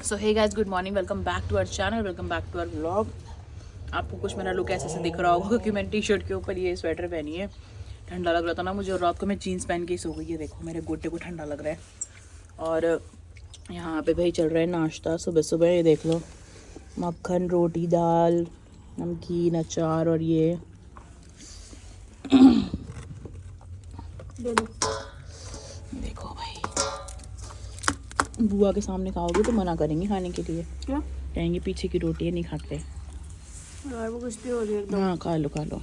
So hey guys, good morning, welcome back to our channel, welcome back to our vlog. आपको कुछ मेरा look ऐसे से दिख रहा होगा क्योंकि मैंने टी शर्ट के ऊपर ये स्वेटर पहनी है। ठंडा लग रहा था ना मुझे, और रात को मैं जीन्स पहन के ही सो गई है। देखो मेरे गोटे को ठंडा लग रहा है। और यहाँ पे भाई चल रहा है नाश्ता सुबह सुबह। ये देख लो, मक्खन, रोटी, दाल, नमकीन, अचार और ये देखो भाई। बुआ के सामने खाओगे तो मना करेंगे खाने के लिए। क्या कहेंगे? पीछे की रोटी है, नहीं खाते यार, वो कुछ भी हो रही है। हाँ, खा लो खा लो।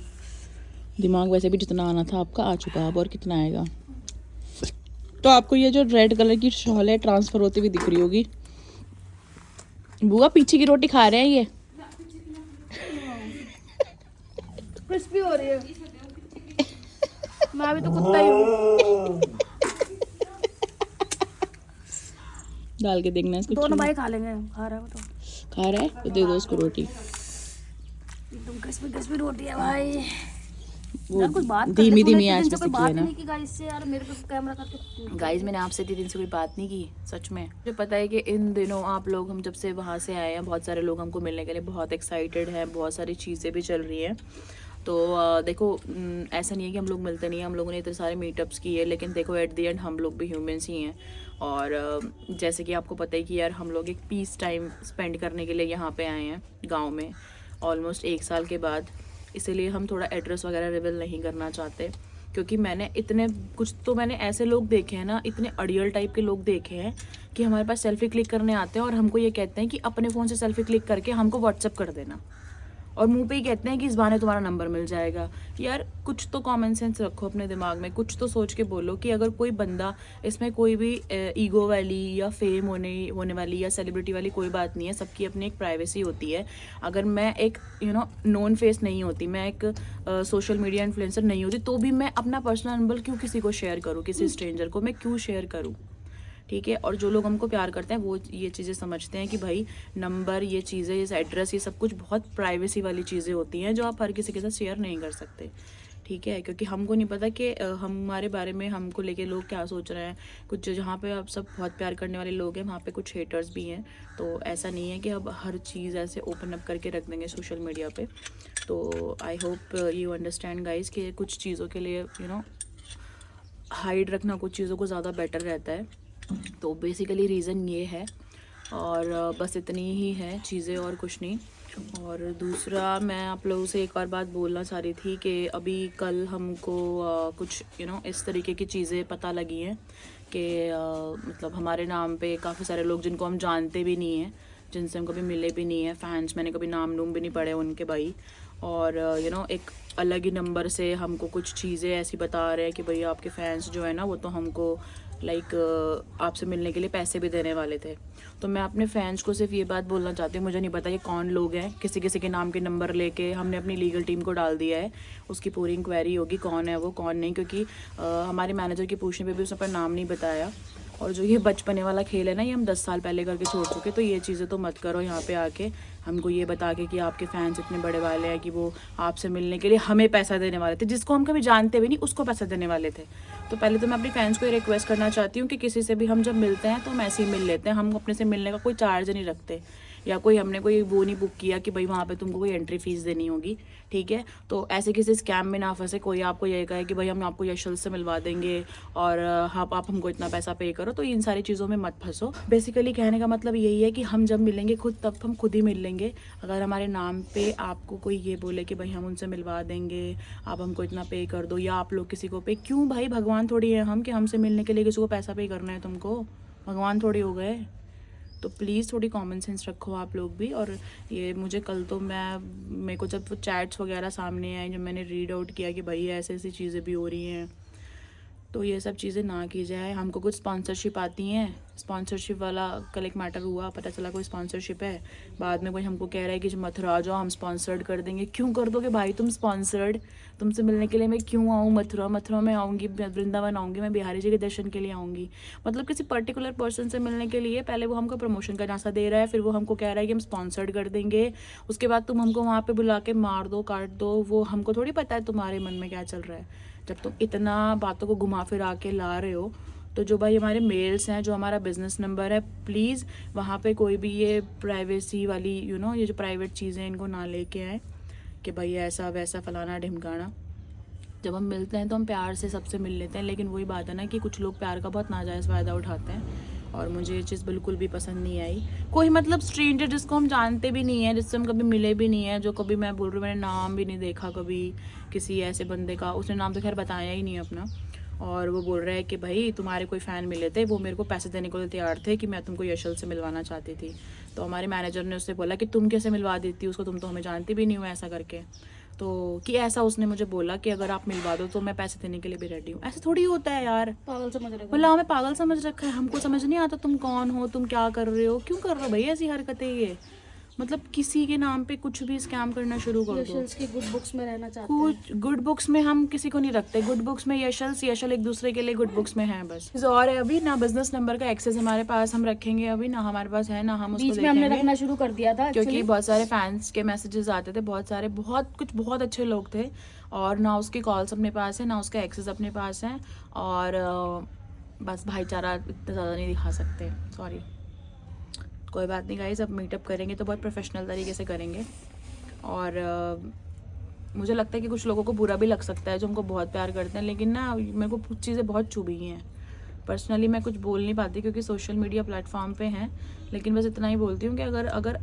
दिमाग वैसे भी जितना आना था आपका आ चुका है, अब और कितना आएगा। तो आपको ये जो रेड कलर की शॉल है ट्रांसफर होती हुई दिख रही होगी। बुआ पीछे की रोटी खा रहे हैं ये। क्रिस्पी हो रही है। मैं भी तो कुत्ता ही हूँ। डाल के देखना इसको। दोनों भाई खा लेंगे। खा रहा है वो तो। खा रहा है तो दे दो उसको रोटी। एकदम क्रिस्पी क्रिस्पी रोटी है भाई। वो कुछ बात धीमी धीमी आंच पे कोई सिकी बात है ना। नहीं की गाइस से यार, मेरे को कैमरा करके। गाइस मैंने आपसे 3 दिन से कोई बात नहीं की सच में। मुझे पता है कि इन दिनों आप लोग, हम जब से वहाँ से आए हैं, बहुत सारे लोग हमको मिलने के लिए बहुत एक्साइटेड हैं। बहुत सारी चीज़ें भी चल रही हैं। तो देखो, ऐसा नहीं है कि हम लोग मिलते नहीं हैं। हम लोगों ने इतने सारे मीटअप्स किए, लेकिन देखो एट द एंड हम लोग भी ह्यूमंस ही हैं। और जैसे कि आपको पता है कि यार हम लोग एक पीस टाइम स्पेंड करने के लिए यहाँ पे आए हैं गांव में, ऑलमोस्ट 1 साल के बाद। इसीलिए हम थोड़ा एड्रेस वगैरह रिवील नहीं करना चाहते, क्योंकि मैंने इतने कुछ तो मैंने ऐसे लोग देखे हैं ना, इतने अड़ियल टाइप के लोग देखे हैं कि हमारे पास सेल्फी क्लिक करने आते हैं और हमको ये कहते हैं कि अपने फ़ोन से सेल्फी क्लिक करके हमको व्हाट्सअप कर देना, और मुंह पे ही कहते हैं कि इस बहाने तुम्हारा नंबर मिल जाएगा। यार कुछ तो कॉमन सेंस रखो अपने दिमाग में, कुछ तो सोच के बोलो कि अगर कोई बंदा, इसमें कोई भी ईगो वाली या फेम होने वाली या सेलिब्रिटी वाली कोई बात नहीं है। सबकी अपनी एक प्राइवेसी होती है। अगर मैं एक नोन फेस नहीं होती, मैं एक सोशल मीडिया इन्फ्लुएंसर नहीं होती, तो भी मैं अपना पर्सनल नंबर क्यों किसी को शेयर करूँ, किसी स्ट्रेंजर को मैं क्यों शेयर करूँ? ठीक है। और जो लोग हमको प्यार करते हैं वो ये चीज़ें समझते हैं कि भाई नंबर, ये चीज़ें, ये एड्रेस, ये सब कुछ बहुत प्राइवेसी वाली चीज़ें होती हैं जो आप हर किसी के साथ शेयर नहीं कर सकते। ठीक है, क्योंकि हमको नहीं पता कि हमारे बारे में हमको लेके लोग क्या सोच रहे हैं। कुछ जहाँ पे आप सब बहुत प्यार करने वाले लोग हैं, वहाँ पे कुछ हेटर्स भी हैं। तो ऐसा नहीं है कि अब हर चीज़ ऐसे ओपन अप करके रख देंगे सोशल मीडिया पे। तो I hope you understand guys कि कुछ चीज़ों के लिए हाइड रखना कुछ चीज़ों को ज़्यादा बेटर रहता है। तो बेसिकली रीज़न ये है, और बस इतनी ही है चीज़ें और कुछ नहीं। और दूसरा, मैं आप लोगों से एक और बात बोलना चाह रही थी कि अभी कल हमको कुछ इस तरीके की चीज़ें पता लगी हैं कि मतलब हमारे नाम पे काफ़ी सारे लोग जिनको हम जानते भी नहीं हैं, जिनसे हम कभी मिले भी नहीं हैं, फैंस, मैंने कभी नाम भी नहीं पढ़े उनके भाई, और एक अलग ही नंबर से हमको कुछ चीज़ें ऐसी बता रहे हैं कि भाई आपके फैंस जो है ना, वो तो हमको आपसे मिलने के लिए पैसे भी देने वाले थे। तो मैं अपने फैंस को सिर्फ ये बात बोलना चाहती हूँ, मुझे नहीं पता ये कौन लोग हैं। किसी किसी के नाम के नंबर लेके हमने अपनी लीगल टीम को डाल दिया है। उसकी पूरी इंक्वायरी होगी कौन है वो कौन नहीं, क्योंकि हमारे मैनेजर के पूछने पे भी उसने अपना नाम नहीं बताया। और जो ये बचपने वाला खेल है ना, ये हम 10 साल पहले करके छोड़ चुके। तो ये चीज़ें तो मत करो यहाँ पे आके हमको ये बता के कि आपके फैंस इतने बड़े वाले हैं कि वो आपसे मिलने के लिए हमें पैसा देने वाले थे, जिसको हम कभी जानते भी नहीं उसको पैसा देने वाले थे। तो पहले तो मैं अपने फैंस को ये रिक्वेस्ट करना चाहती हूँ कि किसी से भी हम जब मिलते हैं तो हम ऐसे ही मिल लेते हैं। हम अपने से मिलने का कोई चार्ज नहीं रखते, या कोई हमने कोई वो नहीं बुक किया कि भाई वहाँ पे तुमको कोई एंट्री फीस देनी होगी। ठीक है, तो ऐसे किसी स्कैम में ना फंसे। कोई आपको ये कहे कि भाई हम आपको यशल से मिलवा देंगे और आप हमको इतना पैसा पे करो, तो इन सारी चीज़ों में मत फंसो। बेसिकली कहने का मतलब यही है कि हम जब मिलेंगे खुद, तब हम खुद ही मिल लेंगे। अगर हमारे नाम पे आपको कोई ये बोले कि भाई हम उनसे मिलवा देंगे, आप हमको इतना पे कर दो, या आप लोग किसी को पे, क्यों भाई, भगवान थोड़ी है हम कि हमसे मिलने के लिए किसी को पैसा पे करना है तुमको? भगवान थोड़ी हो गए। तो प्लीज़ थोड़ी कॉमन सेंस रखो आप लोग भी। और ये मुझे कल तो मेरे को जब वो चैट्स वगैरह सामने आए, जब मैंने रीड आउट किया कि भाई ऐसे ऐसी चीज़ें भी हो रही हैं, तो ये सब चीज़ें ना की जाए। हमको कुछ स्पॉन्सरशिप आती हैं, स्पॉन्सरशिप वाला कल एक मैटर हुआ, पता चला कोई स्पॉन्सरशिप है। बाद में कोई हमको कह रहा है कि जो मथुरा आ जाओ, हम स्पॉन्सर्ड कर देंगे। क्यों कर दोगे भाई तुम स्पॉन्सर्ड? तुमसे मिलने के लिए मैं क्यों आऊँ मथुरा में आऊँगी, वृंदावन आऊँगी, मैं बिहारी जी के दर्शन के लिए आऊँगी। मतलब किसी पर्टिकुलर पर्सन से मिलने के लिए पहले वो हमको प्रमोशन का झांसा दे रहा है, फिर वो हमको कह रहा है कि हम स्पॉन्सर्ड कर देंगे। उसके बाद तुम हमको वहाँ पर बुला के मार दो, काट दो। वो हमको थोड़ी पता है तुम्हारे मन में क्या चल रहा है। जब तुम इतना बातों को घुमा फिरा के ला रहे हो, तो जो भाई हमारे मेल्स हैं, जो हमारा बिज़नेस नंबर है, प्लीज़ वहाँ पे कोई भी ये प्राइवेसी वाली ये जो प्राइवेट चीज़ें इनको ना लेके आए कि भाई ऐसा वैसा फलाना ढिमकाना। जब हम मिलते हैं तो हम प्यार से सबसे मिल लेते हैं, लेकिन वही बात है ना कि कुछ लोग प्यार का बहुत नाजायज़ फ़ायदा उठाते हैं और मुझे ये चीज़ बिल्कुल भी पसंद नहीं आई। कोई मतलब स्ट्रेंजर जिसको हम जानते भी नहीं हैं, जिससे हम कभी मिले भी नहीं हैं, जो कभी मैं बोल रही हूँ मैंने नाम भी नहीं देखा कभी किसी ऐसे बंदे का, उसने नाम तो खैर बताया ही नहीं अपना, और वो बोल रहा है कि भाई तुम्हारे कोई फ़ैन मिले थे, वो मेरे को पैसे देने को तैयार थे कि मैं तुमको यशल से मिलवाना चाहती थी। तो हमारे मैनेजर ने उससे बोला कि तुम कैसे मिलवा देती उसको, तुम तो हमें जानती भी नहीं हो, ऐसा करके। तो कि ऐसा उसने मुझे बोला कि अगर आप मिलवा दो तो मैं पैसे देने के लिए भी रेडी हूँ। ऐसा थोड़ी होता है यार, पागल समझ रहे मतलब हमें पागल समझ रखा है, हमको समझ नहीं आता तुम कौन हो, तुम क्या कर रहे हो, क्यों कर रहे हो भाई ऐसी हरकतें। ये मतलब किसी के नाम पे कुछ भी स्कैम करना शुरू कर दो। यशल्स की गुड बुक्स में रहना चाहते हैं। कुछ गुड बुक्स में हम किसी को नहीं रखते, गुड बुक्स में यशल एक दूसरे के लिए गुड बुक्स में हैं बस। और है अभी ना बिजनेस नंबर का एक्सेस हमारे पास हम रखेंगे, अभी ना हमारे पास है, ना हम उसको बीच में हमने देखेंगे, रखना शुरू कर दिया था क्योंकि बहुत सारे फैंस के मैसेजेस आते थे, बहुत सारे बहुत अच्छे लोग थे, और ना उसकी कॉल्स अपने पास है, ना उसका एक्सेस अपने पास है, और बस भाईचारा इतना ज़्यादा नहीं दिखा सकते, सॉरी। कोई बात नहीं गाइस, अब मीटअप करेंगे तो बहुत प्रोफेशनल तरीके से करेंगे। और मुझे लगता है कि कुछ लोगों को बुरा भी लग सकता है जो हमको बहुत प्यार करते हैं, लेकिन ना मेरे को कुछ चीज़ें बहुत चुभी हैं। पर्सनली मैं कुछ बोल नहीं पाती क्योंकि सोशल मीडिया प्लेटफॉर्म पे हैं, लेकिन बस इतना ही बोलती हूँ कि अगर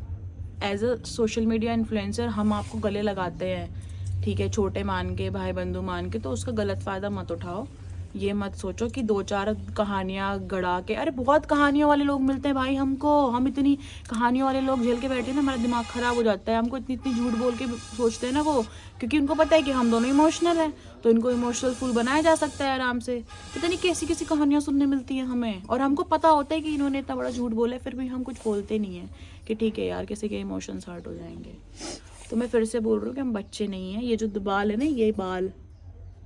as a social media influencer हम आपको गले लगाते हैं, ठीक है, छोटे मान के, भाई बंधु मान के, तो उसका गलत फ़ायदा मत उठाओ। ये मत सोचो कि 2-4 कहानियाँ गढ़ा के, अरे बहुत कहानियों वाले लोग मिलते हैं भाई हमको, हम इतनी कहानियों वाले लोग झेल के बैठे हैं ना, हमारा दिमाग ख़राब हो जाता है। हमको इतनी झूठ बोल के सोचते हैं ना वो, क्योंकि उनको पता है कि हम दोनों इमोशनल हैं, तो इनको इमोशनल फूल बनाया जा सकता है आराम से। पता नहीं कैसी कहानियाँ सुनने मिलती हैं हमें, और हमको पता होता है कि इन्होंने इतना बड़ा झूठ बोला है, फिर भी हम कुछ बोलते नहीं हैं कि ठीक है यार किसी के इमोशंस हर्ट हो जाएंगे। तो मैं फिर से बोल रही हूँ कि हम बच्चे नहीं हैं। ये जो बाल है ना, ये बाल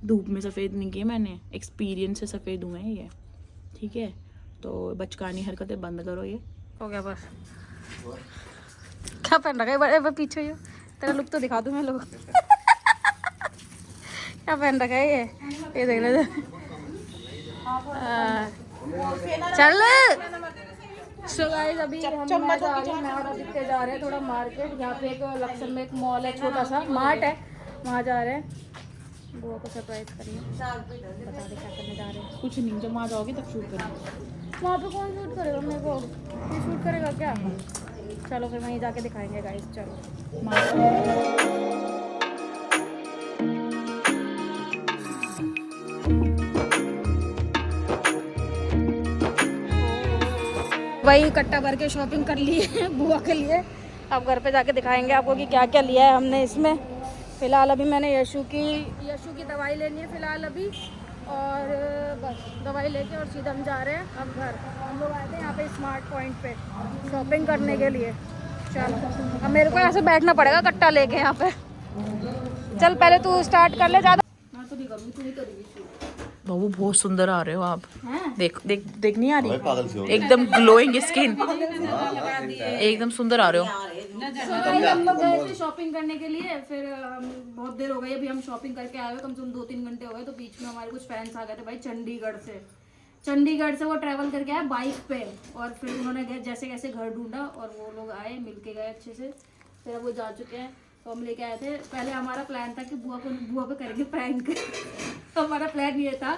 धूप में सफ़ेद नहीं किए मैंने, एक्सपीरियंस से सफ़ेद हुए हैं ये, ठीक है। तो बचकानी हरकतें बंद करो। ये हो गया बस। क्या पहन रखा है पीछे, ये तेरा लुक तो दिखा दूं मैं लोग। क्या पहन रखा है ये देख ले। चल सो गाइस, अभी हम मैं और आदित्य जा रहे हैं थोड़ा मार्केट। यहाँ पे एक लक्ष्मण में एक मॉल है, छोटा सा मार्ट है, वहाँ जा रहे हैं बुआ को सरप्राइज करने। बता दे क्या करने जा रहे हैं। कुछ नहीं, जब वहाँ जाओगे तब शूट करेंगे। वहाँ पे कौन शूट करेगा मेरे को? ये शूट करेगा क्या? चलो फिर वहीं जाके दिखाएंगे गाइस। चलो वही कट्टा भर के शॉपिंग कर ली है बुआ के लिए। अब घर पे जाके दिखाएंगे आपको कि क्या क्या लिया है हमने इसमें। फ़िलहाल अभी मैंने यशु की दवाई लेनी है फ़िलहाल अभी, और बस दवाई लेके और सीधा हम जा रहे हैं अब घर। हम लोग आए थे यहाँ पे स्मार्ट पॉइंट पे शॉपिंग करने के लिए। चल अब मेरे को ऐसे बैठना पड़ेगा कट्टा लेके यहाँ पे। चल पहले तू स्टार्ट कर ले। ज़्यादा मैं तो नहीं करूँगी, तू ही करेगी। बाबू बहुत सुंदर आ रहे हो आप, हैं? देख नहीं आ रही, एकदम ग्लोइंग स्किन, एकदम सुंदर आ रहे हो। हम लोग गए थे शॉपिंग करने के लिए, फिर बहुत देर हो गई, अभी हम शॉपिंग करके आए हुए, कम से कम 2-3 घंटे हो गए। तो बीच में हमारे कुछ फ्रेंड्स आ गए थे भाई चंडीगढ़ से वो ट्रैवल करके आए बाइक पे, और फिर उन्होंने जैसे कैसे घर ढूंढा और वो लोग आए, मिल के गए अच्छे से। फिर अब वो जा चुके हैं, तो हम लेके आए थे। पहले हमारा प्लान था कि बुआ पे करेंगे प्रैंक। हमारा प्लान ये था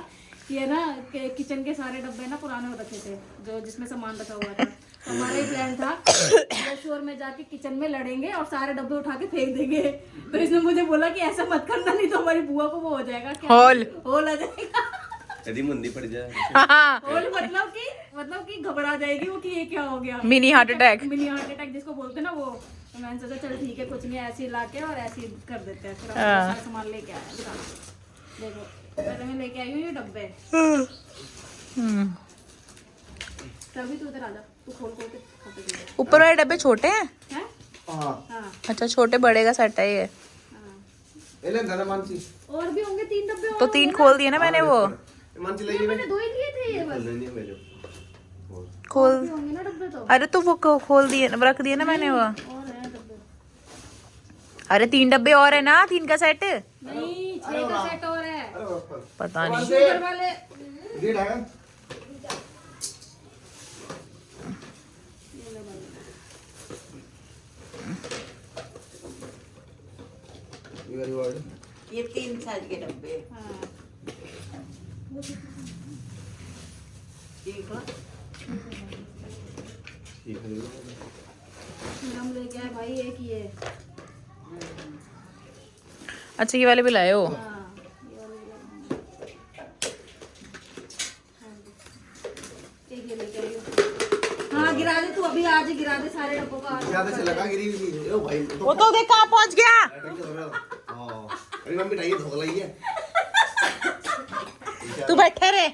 कि है ना किचन के सारे डब्बे ना पुराने हो रखे थे, जो जिसमें सामान रखा हुआ था। तो हमारा ही प्लान था शोर में जाके किचन में लड़ेंगे और सारे डब्बे उठा के फेंक देंगे। तो इसने मुझे बोला कि ऐसा मत करना, नहीं तो हमारी बुआ को वो हो जाएगा, क्या होल आ जाएगा, यदि मुंडी पड़ जाए। होल मतलब कि घबरा जाएगी वो कि ये क्या हो गया, मिनी हार्ट अटैक जिसको बोलते हैं ना वो। तो मैंने सोचा चल ठीक है, कुछ नहीं, ऐसे ही लाके और ऐसे ही कर देते हैं। फिर हम सारा सामान लेके आए। देखो पहले मैं लेके आई हूँ ये डब्बे। तभी तू इधर आजा, तू खोल के खाते दे। ऊपर वाले डब्बे छोटे हैं? हाँ अच्छा, छोटे बड़े का सेट है ये। और भी होंगे 3 डब्बे तो 3 खोल दिए ना मैंने, वो मैंने 2 ही लिए थे ये बस। खोल होंगे ना डब्बे तो। अरे तो वो खोल दिए, रख दिए ना मैंने वो। और हैं डब्बे? अरे 3 डब्बे और है ना, 3 का सेट नहीं, 6 का सेट और है। पता नहीं। शुगर वाले वेरी वर्ड ये 3 साइज के डब्बे हाँ ठीक है। ठीक है। फिर हम लेके आए भाई एक ये। अच्छा ये वाले भी लाए हो? हाँ ये वाले एक ये लेके आई हो। हाँ गिरा दे तू, अभी आज ही गिरा दे सारे डब्बों का। ज्यादा से लगा गिरी हुई थी। ओ भाई वो तो देख कहाँ पहुंच गया। हां अरे मम्मी ढाई धोख लाई है। तू बैठे रे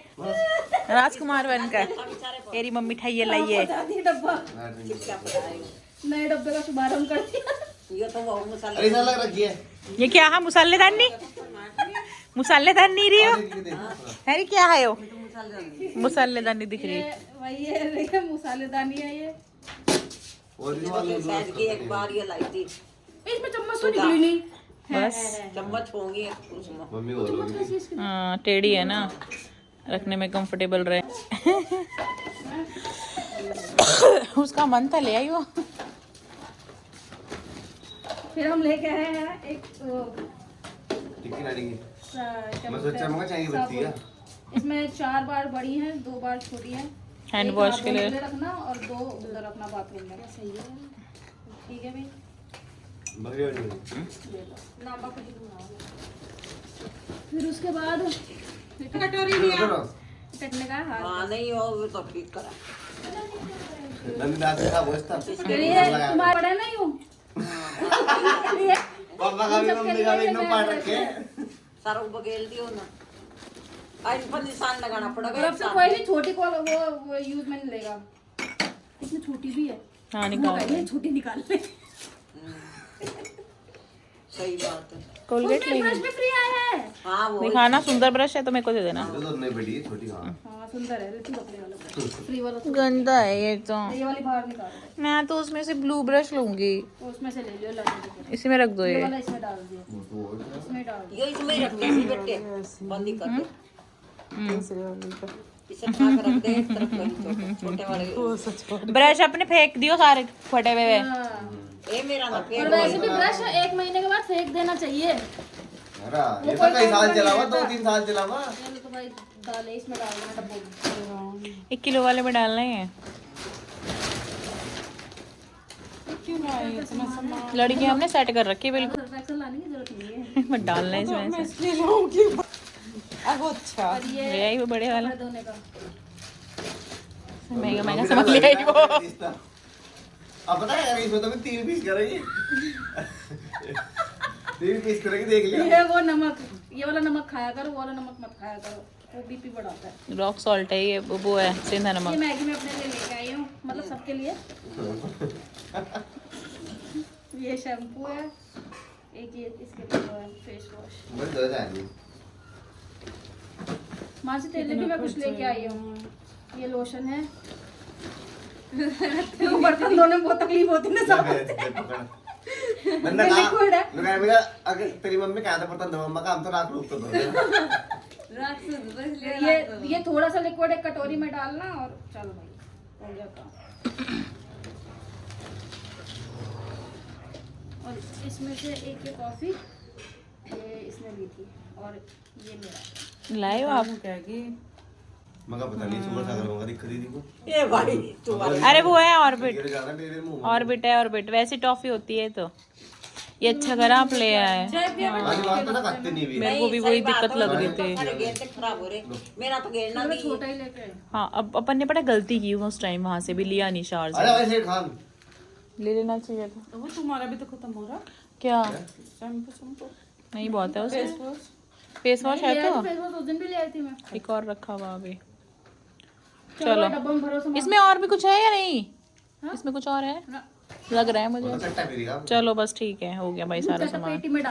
राजकुमार बनकर। तेरी मम्मी ठाइए लाइए। बता दी डब्बा, नए डब्बे का शुभारंभ कर दिया। ये तो वो मसाला अरे लग रखी है। ये क्या है? मुसल्लेदानी? मुसल्लेदानी नहीं रही हो? अरे क्या है वो? मुसल्लेदानी दिख रही ये है। वही है, देखिए मसालेदानी है ये। और भी वाले साइज की एक बार ये लाई थी। इसमें चम्मच तो निकली नहीं। बस चम्मच होंगी उसमें। मम्मी बोलोगी हाँ टेढ़ी है ना, रखने में कंफर्टेबल रहे। उसका मन था ले आई वो। फिर हम लेके आए हैं एक टिक्की लाएंगे। क्या मैं बोलते सोचा हैं, मंगा चाहिए बत्ती है। इसमें 4 बार बड़ी है, 2 बार छोटी है। हैंड एक वॉश हाथ के लिए। धोने रखना और 2 उधर रखना बाथरूम में। सही है, ठीक है भाई। बकरी वाली ले लो नाम खुद ही बनाओ। फिर उसके बाद कटोरी भी है कटने का हाथ। हाँ नहीं हो वो तो ठीक करा। नंदी दांत से खाओ इसका। फिर ये तुम्हारा बड़ा नहीं हूँ। पापा का भी मम्मी का भी एकदम पाट रखे। सारा बगेल दियो ना। आज पर निशान लगाना और पड़ेगा। अब से कोई भी छोटी को वो यूज में नहीं लेगा। इसमें छोटी भी है। हाँ निकाल। ये छोटी निकाल ले। सही बात है। कोलगेट ब्रश लेंगे। भी फ्री आया है। हाँ वो दिखाना, सुंदर ब्रश है तो मेरे को दे देना। जो तो नहीं बड़ी छोटी हां। हाँ सुंदर है, ऋतु कपड़े वाला फ्री वाला तो। गंदा है ये तो। ये वाली बाहर निकाल दो। मैं तो उसमें से ब्लू ब्रश लूंगी। तो उसमें से ले लियो लाने। इसी में रख दो ये ये। वाला इसमें डाल दियो। इसमें डाल दियो। ये इसमें ही रखते हैं बेटे। बंदी कर दे। इसे खा कर रख दे एक तरफ कर दो। छोटे वाले ब्रश अपने फेंक दियो सारे फटे हुए। हाँ। ये मेरा ना और फेंक। वैसे भी ब्रश 1 महीने के बाद फेंक देना चाहिए। अरे ये तो कई साल चला हुआ 2-3 साल चला हुआ। चलो तो भाई डाले इसमें डाल देना डब्बों में। 1 किलो वाले में डालना ही है। लड़की हमने सेट कर रखी है बिल्कुल। सर्फ एक्सेल लाने की जरूरत नहीं है। मत डालना इसमें से। और ये ले आई वो बड़े वाला। कपड़े धोने का। महंगा महंगा सामान ले आई वो। अब पता है इसमें तो मैं 3 पीस करेंगे। 3 पीस करेंगे देख लिया। ये वो नमक, ये वाला नमक खाया करो, वो वाला नमक मत खाया करो, वो बीपी बढ़ाता है। रॉक सॉल्ट है ये, वो है सेंधा ये नमक। मैगी में अपने लिए लेके आई हूँ, मतलब सबके लिए। ये शैम्पू है, एक ये इसके लिए फेस वॉश। बस दो जाएंगे। माँ से तेल भी मैं कुछ लेके आई हूँ। ये लोशन है। वो बर्तन धोने में बहुत तकलीफ होती है ना सब। मैंने कहा लिक्विड है। मैंने कहा अगर तेरी मम्मी कहा था बर्तन धो मम्मा काम तो राख रूप तो धो ये थोड़ा सा लिक्विड एक कटोरी में डालना और चलो भाई हो गया काम। और इसमें से एक ये कॉफी ये इसने ली थी और ये मेरा। लाए हो आप? मगर पता नहीं सुबह सागर होगा दिक्कत ही को। ये भाई तू अरे वो है ऑर्बिट। गिर जाना मेरे मुंह में। ऑर्बिट है ऑर्बिट, वैसी टॉफी होती है तो ये अच्छा करा आप ले आए। आज बात तो ना करते नहीं भी। मेरे को भी वही दिक्कत लग रही थी। सारे गेट खराब हो रहे। मेरा तो गेट ना मैं भी छोटा ही लेके आई। हाँ अब अपन ने पता गलती की उस टाइम, वहां से भी लिया नहीं शार अरे से। वैसे खान ले लेना चाहिए था। वो तुम्हारा भी तो खत्म हो रहा क्या शैम्पू नहीं बहुत है उसमें। फेस वॉश है तो फेस वॉश उस दिन भी ले आई थी मैं। एक और रखा हुआ अभी। चलो डब्बा में भरो सामान। इसमें और भी कुछ है या नहीं? इसमें कुछ और है ना। लग रहा है मुझे। चट्टा फिरेगा। चलो बस ठीक है, हो गया भाई सारा सामान। पेटी में